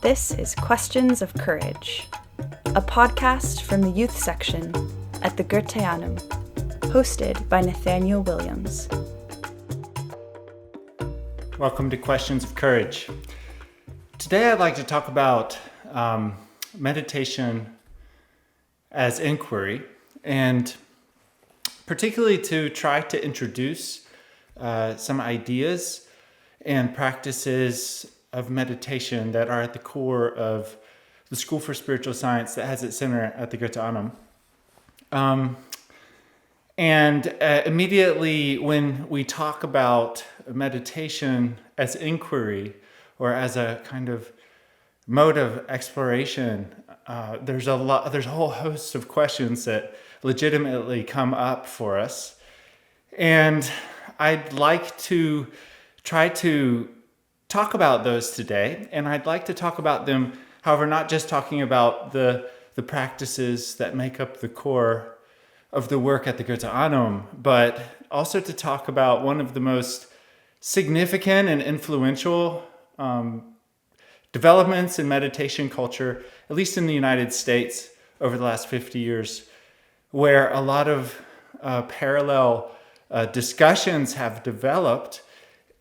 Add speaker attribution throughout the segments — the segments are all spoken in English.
Speaker 1: This is Questions of Courage, a podcast from the youth section at the Goetheanum, hosted by Nathaniel Williams.
Speaker 2: Welcome to Questions of Courage. Today I'd like to talk about meditation as inquiry, and particularly to try to introduce some ideas and practices of meditation that are at the core of the School for Spiritual Science that has its center at the Goetheanum. Immediately when we talk about meditation as inquiry or as a kind of mode of exploration, there's a whole host of questions that legitimately come up for us. And I'd like to try to talk about those today, and I'd like to talk about them, however, not just talking about the practices that make up the core of the work at the Goetheanum, but also to talk about one of the most significant and influential developments in meditation culture, at least in the United States over the last 50 years, where a lot of parallel discussions have developed,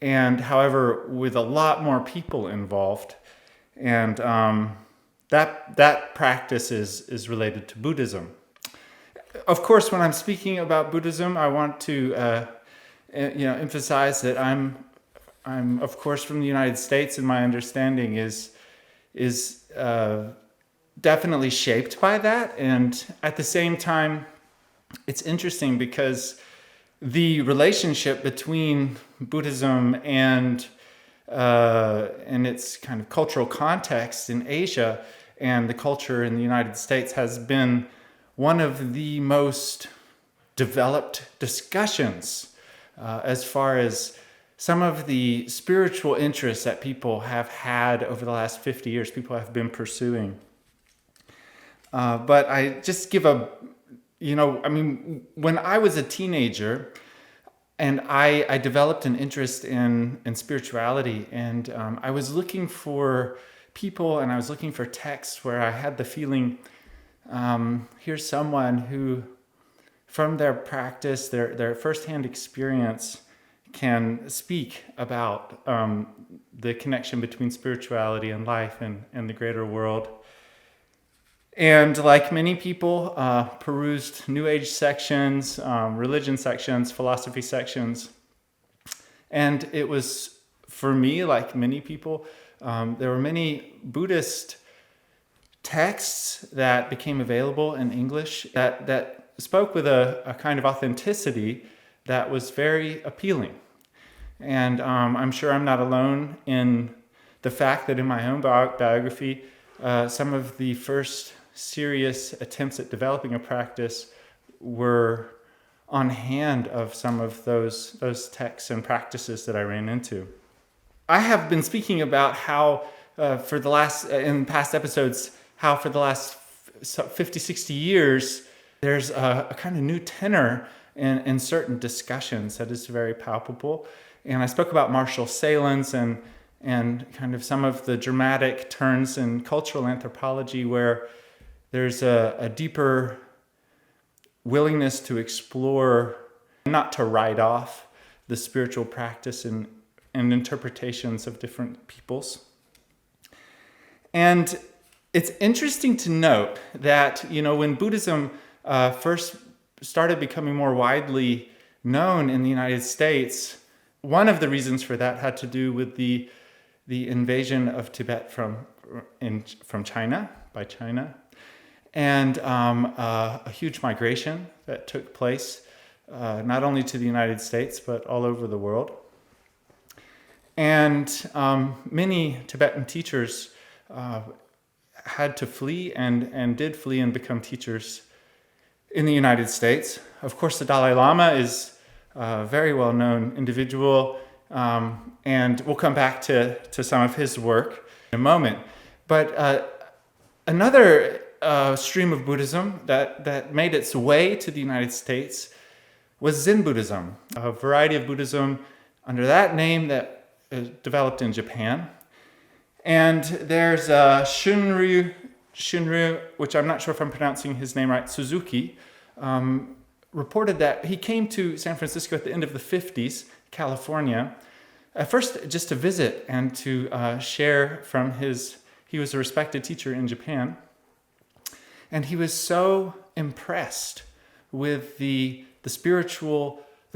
Speaker 2: and however, with a lot more people involved. And that practice is related to Buddhism. Of course, when I'm speaking about Buddhism, I want to emphasize that I'm of course from the United States, and my understanding is definitely shaped by that. And at the same time, it's interesting because the relationship between Buddhism and its kind of cultural context in Asia and the culture in the United States has been one of the most developed discussions as far as some of the spiritual interests that people have had over the last 50 years, people have been pursuing. But I just give when I was a teenager, and I developed an interest in spirituality, and I was looking for people, and I was looking for texts where I had the feeling, here's someone who, from their practice, their firsthand experience, can speak about the connection between spirituality and life and the greater world. And like many people, perused New Age sections, religion sections, philosophy sections. And it was, for me, like many people, there were many Buddhist texts that became available in English that spoke with a kind of authenticity that was very appealing. And I'm sure I'm not alone in the fact that in my own biography, some of the first serious attempts at developing a practice were on hand of some of those texts and practices that I ran into. I have been speaking about how in past episodes, how for the last 50, 60 years, there's a kind of new tenor in certain discussions that is very palpable. And I spoke about Marshall Sahlins and kind of some of the dramatic turns in cultural anthropology where there's a deeper willingness to explore, not to write off the spiritual practice and interpretations of different peoples. And it's interesting to note that, when Buddhism first started becoming more widely known in the United States, one of the reasons for that had to do with the invasion of Tibet from China, by China. And a huge migration that took place, not only to the United States, but all over the world. And many Tibetan teachers had to flee and did flee and become teachers in the United States. Of course, the Dalai Lama is a very well-known individual, and we'll come back to some of his work in a moment. But another stream of Buddhism that made its way to the United States was Zen Buddhism, a variety of Buddhism under that name that developed in Japan. And there's Shunryu, which I'm not sure if I'm pronouncing his name right, Suzuki, reported that he came to San Francisco at the end of the 50s, California, at first just to visit and to share from he was a respected teacher in Japan. And he was so impressed with the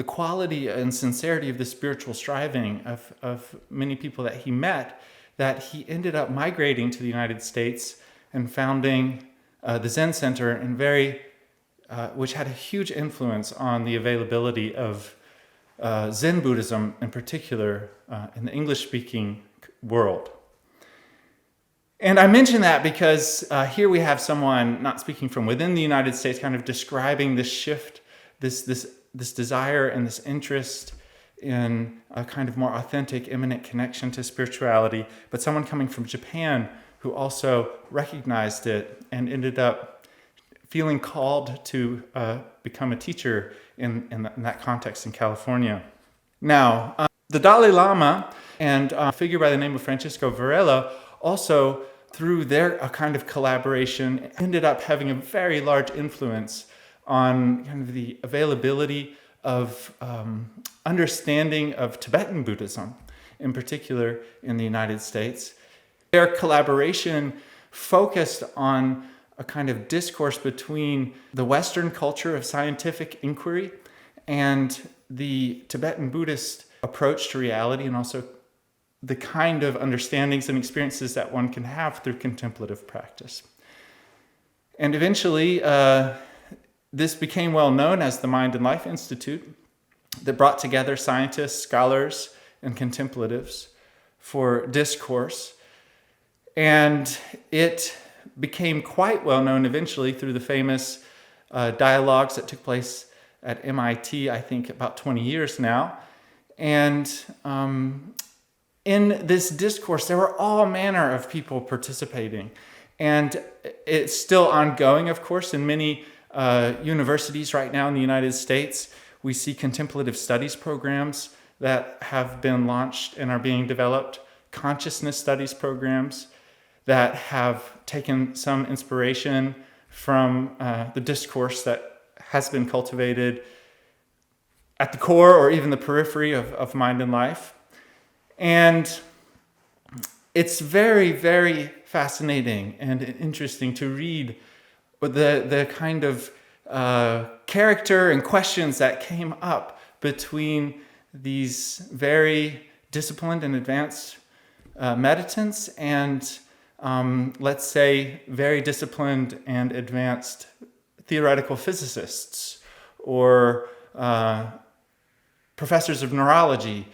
Speaker 2: quality and sincerity of the spiritual striving of many people that he met, that he ended up migrating to the United States and founding the Zen Center, which had a huge influence on the availability of Zen Buddhism in particular in the English-speaking world. And I mention that because here we have someone not speaking from within the United States, kind of describing this shift, this desire and this interest in a kind of more authentic, immanent connection to spirituality, but someone coming from Japan who also recognized it and ended up feeling called to become a teacher in that context in California. Now, the Dalai Lama and a figure by the name of Francisco Varela also, through their kind of collaboration, ended up having a very large influence on kind of the availability of understanding of Tibetan Buddhism, in particular in the United States. Their collaboration focused on a kind of discourse between the Western culture of scientific inquiry and the Tibetan Buddhist approach to reality, and also the kind of understandings and experiences that one can have through contemplative practice. And eventually, this became well known as the Mind and Life Institute, that brought together scientists, scholars, and contemplatives for discourse. And it became quite well known eventually through the famous dialogues that took place at MIT, I think about 20 years now. And in this discourse, there were all manner of people participating. And it's still ongoing, of course, in many universities right now in the United States. We see contemplative studies programs that have been launched and are being developed, consciousness studies programs that have taken some inspiration from the discourse that has been cultivated at the core or even the periphery of mind and life. And it's very, very fascinating and interesting to read the kind of character and questions that came up between these very disciplined and advanced meditants and, let's say, very disciplined and advanced theoretical physicists or professors of neurology.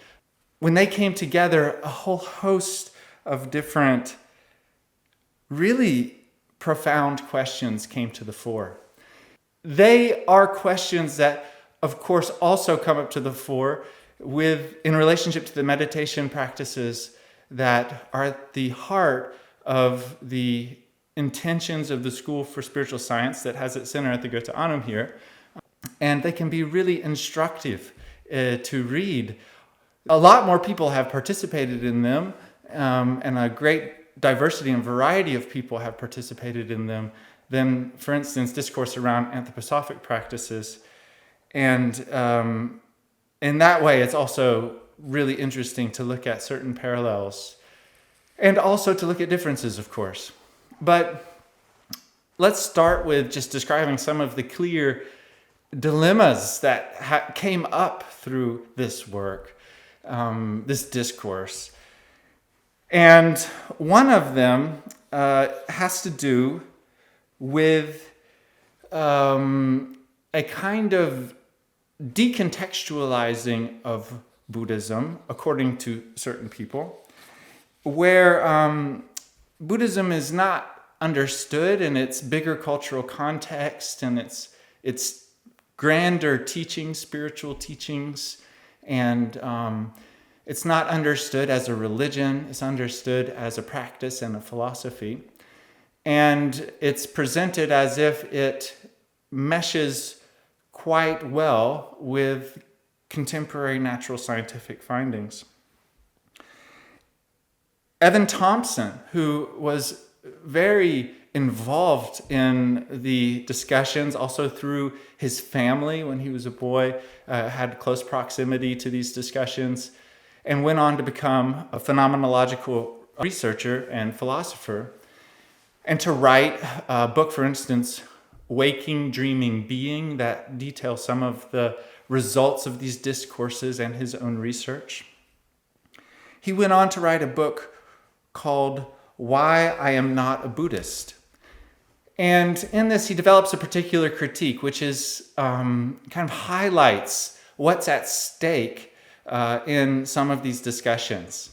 Speaker 2: When they came together, a whole host of different, really profound questions came to the fore. They are questions that, of course, also come up to the fore in relationship to the meditation practices that are at the heart of the intentions of the School for Spiritual Science that has its center at the Goethe Anum here. And they can be really instructive to read. A lot more people have participated in them, and a great diversity and variety of people have participated in them than, for instance, discourse around anthroposophic practices. And in that way, it's also really interesting to look at certain parallels and also to look at differences, of course. But let's start with just describing some of the clear dilemmas that came up through this work, this discourse. And one of them has to do with a kind of decontextualizing of Buddhism, according to certain people, where Buddhism is not understood in its bigger cultural context and its grander teachings, spiritual teachings, and it's not understood as a religion. It's understood as a practice and a philosophy. And it's presented as if it meshes quite well with contemporary natural scientific findings. Evan Thompson, who was very involved in the discussions, also through his family when he was a boy, had close proximity to these discussions, and went on to become a phenomenological researcher and philosopher, and to write a book, for instance, Waking, Dreaming, Being, that details some of the results of these discourses and his own research. He went on to write a book called Why I Am Not a Buddhist. And in this, he develops a particular critique, which is kind of highlights what's at stake in some of these discussions.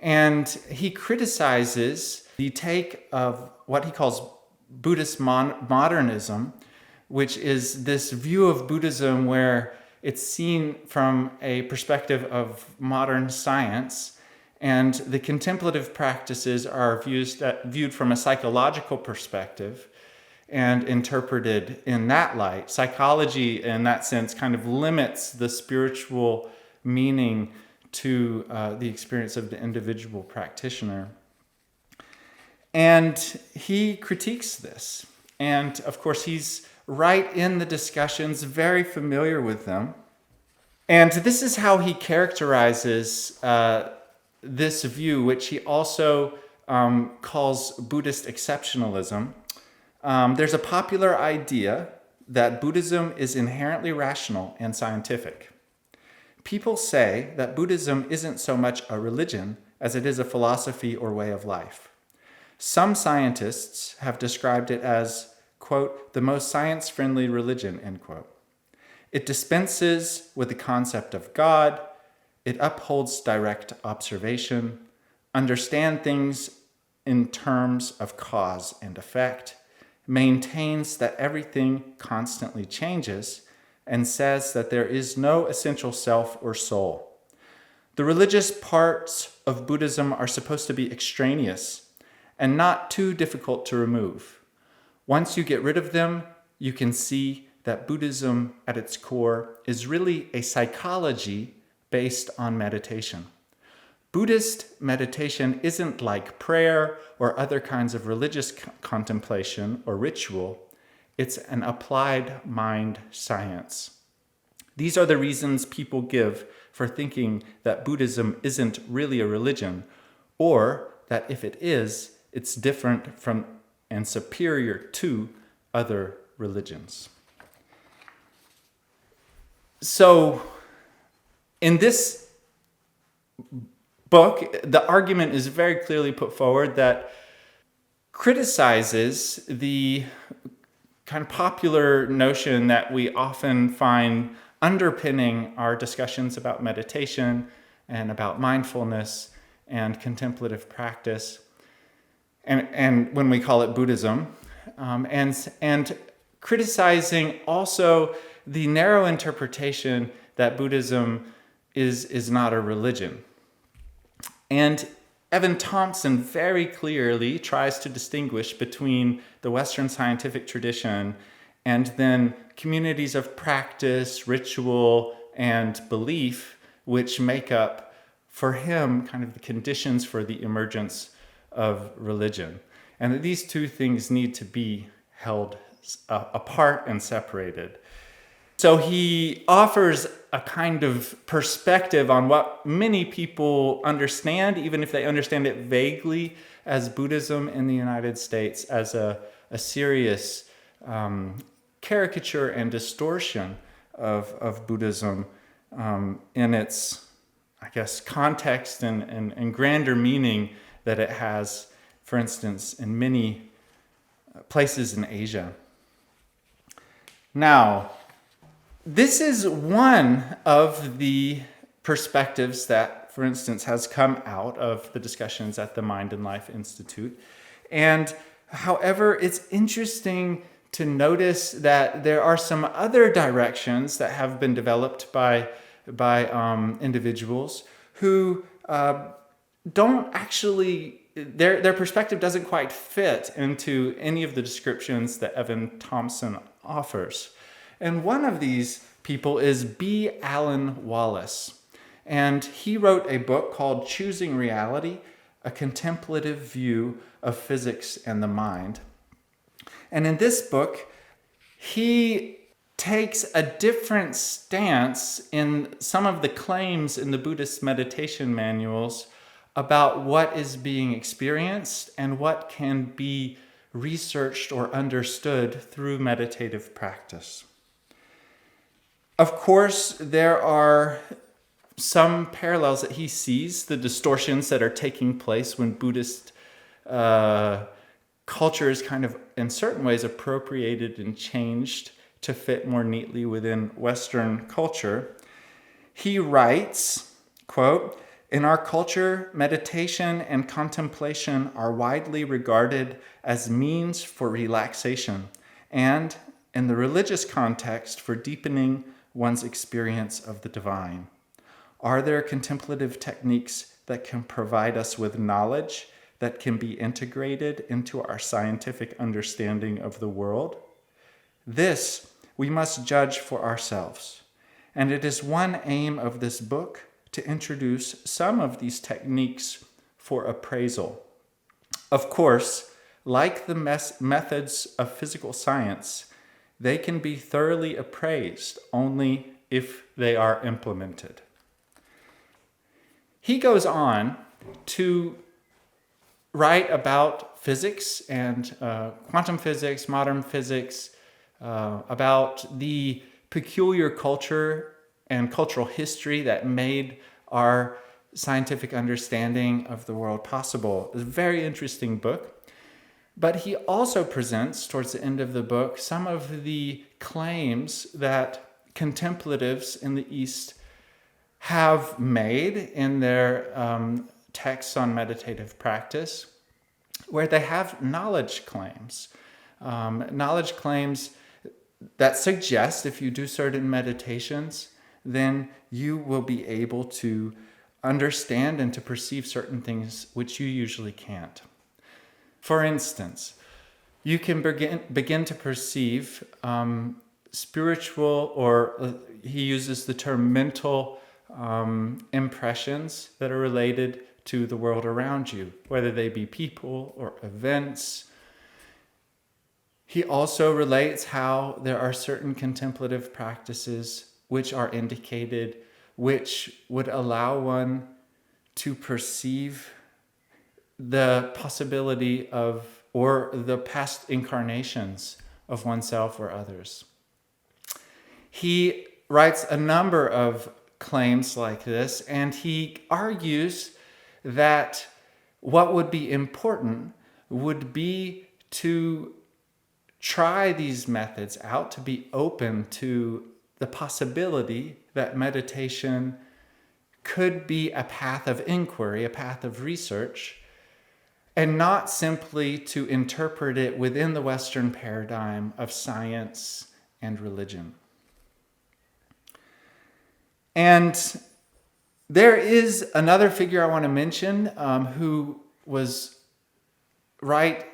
Speaker 2: And he criticizes the take of what he calls Buddhist modernism, which is this view of Buddhism where it's seen from a perspective of modern science, and the contemplative practices are viewed from a psychological perspective and interpreted in that light. Psychology, in that sense, kind of limits the spiritual meaning to the experience of the individual practitioner. And he critiques this. And of course, he's right in the discussions, very familiar with them. And this is how he characterizes this view, which he also calls Buddhist exceptionalism. There's a popular idea that Buddhism is inherently rational and scientific. People say that Buddhism isn't so much a religion as it is a philosophy or way of life. Some scientists have described it as, quote, the most science-friendly religion, end quote. It dispenses with the concept of God. It upholds direct observation, understand things in terms of cause and effect, maintains that everything constantly changes, and says that there is no essential self or soul. The religious parts of Buddhism are supposed to be extraneous and not too difficult to remove. Once you get rid of them, you can see that Buddhism at its core is really a psychology based on meditation. Buddhist meditation isn't like prayer or other kinds of religious contemplation or ritual. It's an applied mind science. These are the reasons people give for thinking that Buddhism isn't really a religion, or that if it is, it's different from and superior to other religions. So, in this book, the argument is very clearly put forward that criticizes the kind of popular notion that we often find underpinning our discussions about meditation and about mindfulness and contemplative practice, and when we call it Buddhism, and criticizing also the narrow interpretation that Buddhism is not a religion. And Evan Thompson very clearly tries to distinguish between the Western scientific tradition and then communities of practice, ritual, and belief, which make up, for him, kind of the conditions for the emergence of religion. And that these two things need to be held apart and separated. So he offers a kind of perspective on what many people understand, even if they understand it vaguely, as Buddhism in the United States, as a serious caricature and distortion of Buddhism in its, I guess, context and grander meaning that it has, for instance, in many places in Asia. Now, this is one of the perspectives that, for instance, has come out of the discussions at the Mind and Life Institute. And however, it's interesting to notice that there are some other directions that have been developed by individuals who don't actually, their perspective doesn't quite fit into any of the descriptions that Evan Thompson offers. And one of these people is B. Alan Wallace. And he wrote a book called Choosing Reality, a contemplative view of physics and the mind. And in this book, he takes a different stance in some of the claims in the Buddhist meditation manuals about what is being experienced and what can be researched or understood through meditative practice. Of course, there are some parallels that he sees, the distortions that are taking place when Buddhist culture is kind of, in certain ways, appropriated and changed to fit more neatly within Western culture. He writes, quote, "In our culture, meditation and contemplation are widely regarded as means for relaxation and, in the religious context, for deepening one's experience of the divine. Are there contemplative techniques that can provide us with knowledge that can be integrated into our scientific understanding of the world? This we must judge for ourselves, and it is one aim of this book to introduce some of these techniques for appraisal. Of course, like the methods of physical science, they can be thoroughly appraised only if they are implemented." He goes on to write about physics and quantum physics, modern physics, about the peculiar culture and cultural history that made our scientific understanding of the world possible. It's a very interesting book. But he also presents, towards the end of the book, some of the claims that contemplatives in the East have made in their texts on meditative practice, where they have knowledge claims that suggest if you do certain meditations, then you will be able to understand and to perceive certain things which you usually can't. For instance, you can begin to perceive spiritual, or he uses the term mental impressions that are related to the world around you, whether they be people or events. He also relates how there are certain contemplative practices which are indicated, which would allow one to perceive the possibility of, or the past incarnations of oneself or others. He writes a number of claims like this, and he argues that what would be important would be to try these methods out, to be open to the possibility that meditation could be a path of inquiry, a path of research, and not simply to interpret it within the Western paradigm of science and religion. And there is another figure I want to mention who was right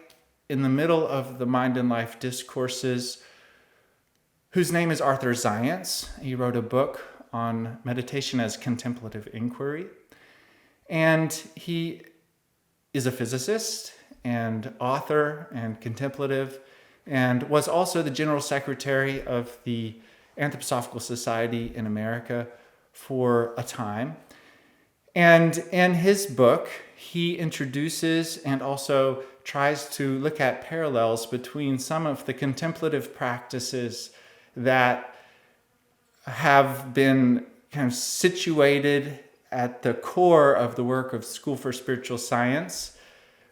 Speaker 2: in the middle of the Mind and Life discourses, whose name is Arthur Zajonc. He wrote a book on meditation as contemplative inquiry. And he is a physicist and author and contemplative, and was also the general secretary of the Anthroposophical Society in America for a time. And in his book, he introduces and also tries to look at parallels between some of the contemplative practices that have been kind of situated at the core of the work of School for Spiritual Science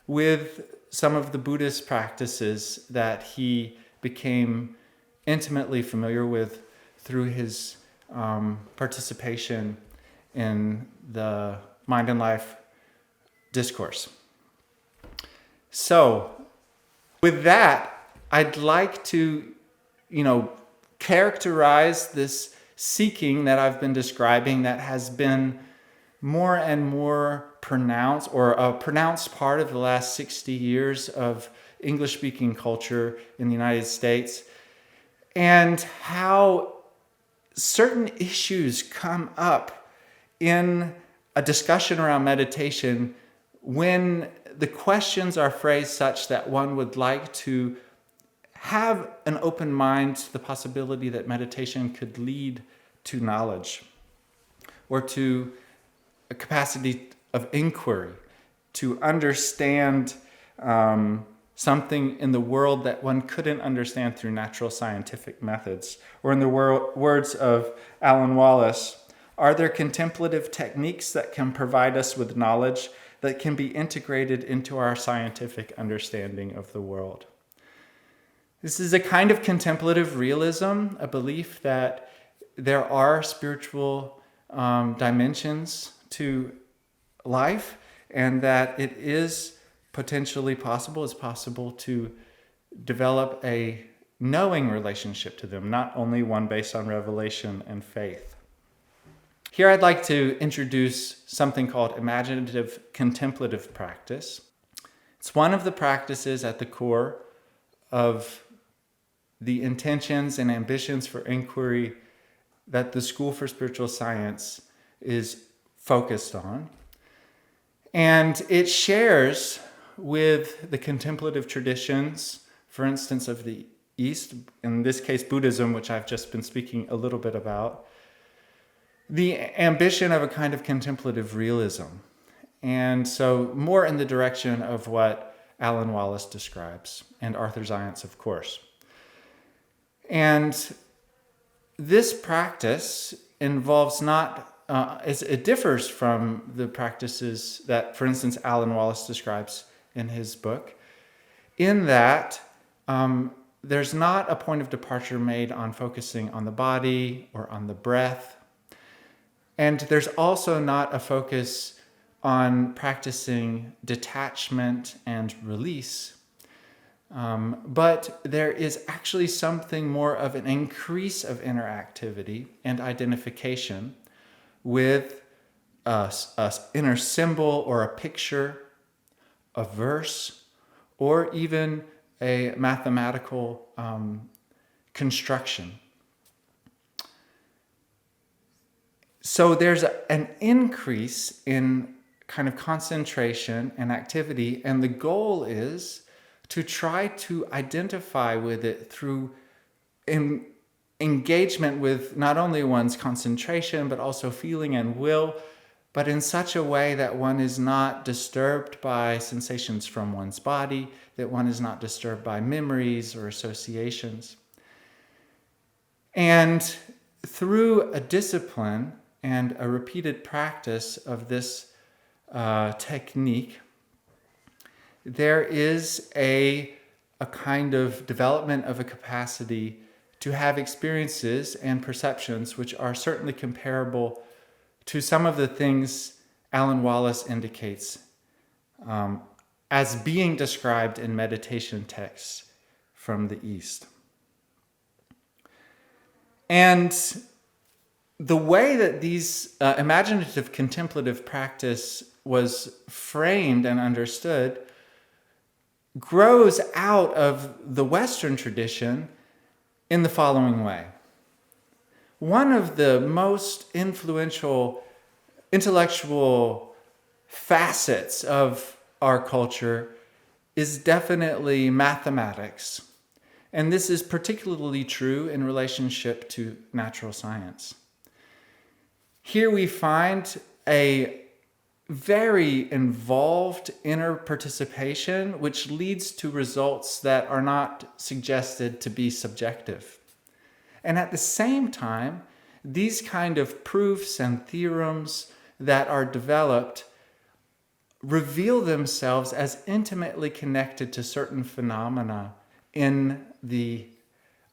Speaker 2: with some of the Buddhist practices that he became intimately familiar with through his participation in the Mind and Life discourse. So, with that, I'd like to, characterize this seeking that I've been describing that has been more and more pronounced, or a pronounced part of the last 60 years of English-speaking culture in the United States, and how certain issues come up in a discussion around meditation when the questions are phrased such that one would like to have an open mind to the possibility that meditation could lead to knowledge or to a capacity of inquiry, to understand something in the world that one couldn't understand through natural scientific methods. Or in the words of Alan Wallace, are there contemplative techniques that can provide us with knowledge that can be integrated into our scientific understanding of the world? This is a kind of contemplative realism, a belief that there are spiritual dimensions to life, and that it is potentially possible, it's possible to develop a knowing relationship to them, not only one based on revelation and faith. Here I'd like to introduce something called imaginative contemplative practice. It's one of the practices at the core of the intentions and ambitions for inquiry that the School for Spiritual Science is focused on. And it shares with the contemplative traditions, for instance, of the East, in this case Buddhism, which I've just been speaking a little bit about, the ambition of a kind of contemplative realism. And so more in the direction of what Alan Wallace describes, and Arthur Zajonc, of course. And this practice involves it differs from the practices that, for instance, Alan Wallace describes in his book, in that there's not a point of departure made on focusing on the body or on the breath. And there's also not a focus on practicing detachment and release. But there is actually something more of an increase of interactivity and identification with an inner symbol or a picture, a verse, or even a mathematical construction. So there's an increase in kind of concentration and activity, and the goal is to try to identify with it through engagement with not only one's concentration, but also feeling and will, but in such a way that one is not disturbed by sensations from one's body, that one is not disturbed by memories or associations. And through a discipline and a repeated practice of this technique, there is a kind of development of a capacity to have experiences and perceptions which are certainly comparable to some of the things Alan Wallace indicates as being described in meditation texts from the East. And the way that these imaginative contemplative practice was framed and understood grows out of the Western tradition in the following way. One of the most influential intellectual facets of our culture is definitely mathematics. And this is particularly true in relationship to natural science. Here we find a very involved inner participation, which leads to results that are not suggested to be subjective. And at the same time, these kind of proofs and theorems that are developed reveal themselves as intimately connected to certain phenomena in the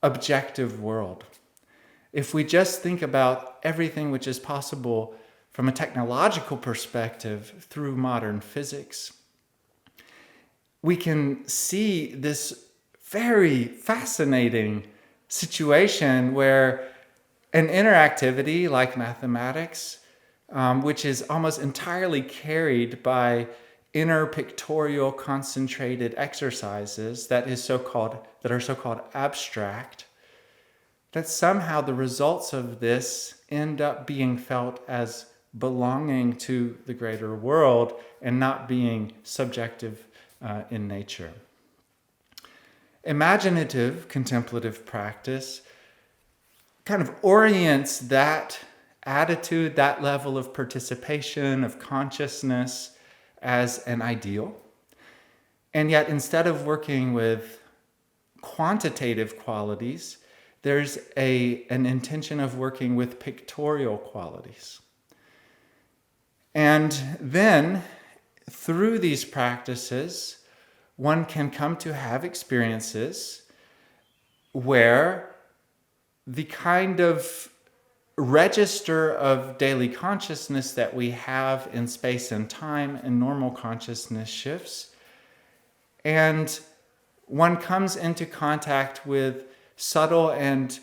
Speaker 2: objective world. If we just think about everything which is possible from a technological perspective through modern physics, we can see this very fascinating situation where an interactivity like mathematics, which is almost entirely carried by inner pictorial concentrated exercises that are so-called abstract, that somehow the results of this end up being felt as belonging to the greater world and not being subjective in nature. Imaginative contemplative practice kind of orients that attitude, that level of participation, of consciousness as an ideal. And yet, instead of working with quantitative qualities, there's an intention of working with pictorial qualities. And then, through these practices, one can come to have experiences where the kind of register of daily consciousness that we have in space and time and normal consciousness shifts, and one comes into contact with subtle and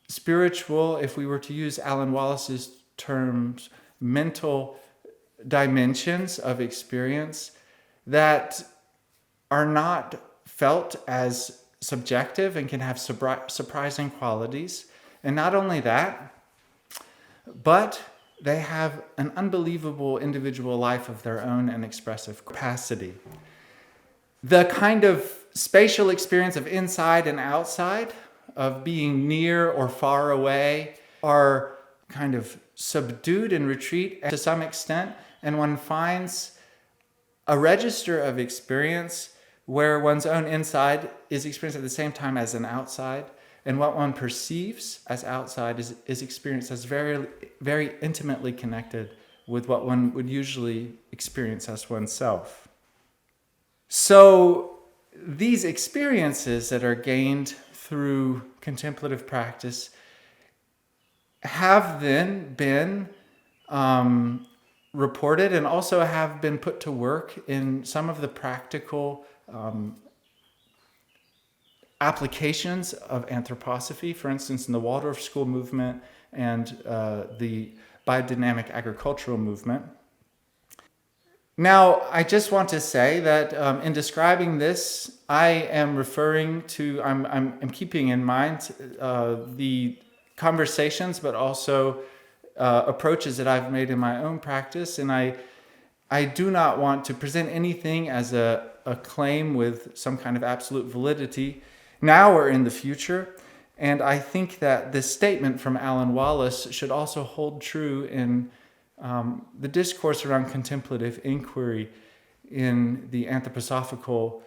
Speaker 2: spiritual, if we were to use Alan Wallace's terms, mental dimensions of experience that are not felt as subjective and can have surprising qualities. And not only that, but they have an unbelievable individual life of their own and expressive capacity. The kind of spatial experience of inside and outside, of being near or far away, are kind of subdued and retreat to some extent, and one finds a register of experience where one's own inside is experienced at the same time as an outside, and what one perceives as outside is experienced as very, very intimately connected with what one would usually experience as oneself. So these experiences that are gained through contemplative practice have then been reported and also have been put to work in some of the practical applications of anthroposophy, for instance, in the Waldorf School movement and the biodynamic agricultural movement. Now, I just want to say that in describing this, I am referring to, I'm keeping in mind the conversations, but also approaches that I've made in my own practice, and I do not want to present anything as a claim with some kind of absolute validity now or in the future. And I think that this statement from Alan Wallace should also hold true in the discourse around contemplative inquiry in the anthroposophical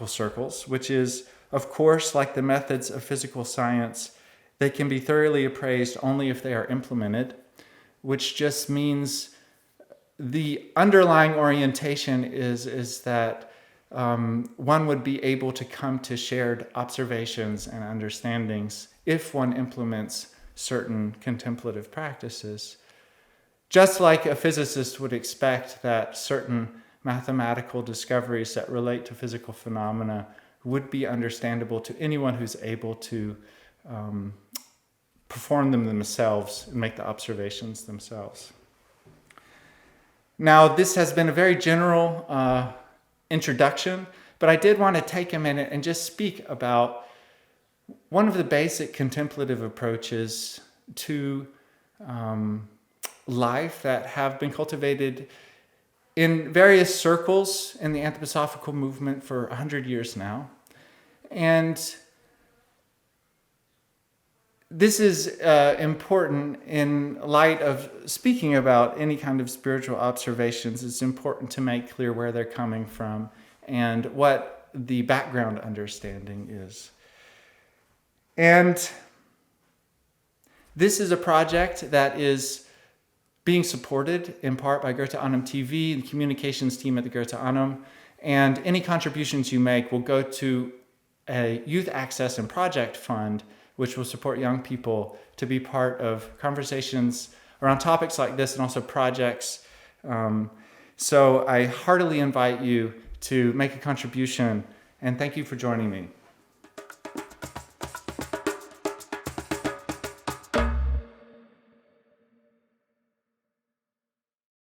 Speaker 2: circles, which is, of course, like the methods of physical science, they can be thoroughly appraised only if they are implemented, which just means the underlying orientation is that one would be able to come to shared observations and understandings if one implements certain contemplative practices. Just like a physicist would expect that certain mathematical discoveries that relate to physical phenomena would be understandable to anyone who's able to perform them themselves and make the observations themselves. Now, this has been a very general introduction, but I did want to take a minute and just speak about one of the basic contemplative approaches to life that have been cultivated in various circles in the anthroposophical movement for 100 years now. And this is important in light of speaking about any kind of spiritual observations. It's important to make clear where they're coming from and what the background understanding is. And this is a project that is being supported in part by Goethe Annum TV, the communications team at the Goethe Annum, and any contributions you make will go to a youth access and project fund, which will support young people to be part of conversations around topics like this and also projects. So I heartily invite you to make a contribution, and thank you for joining me.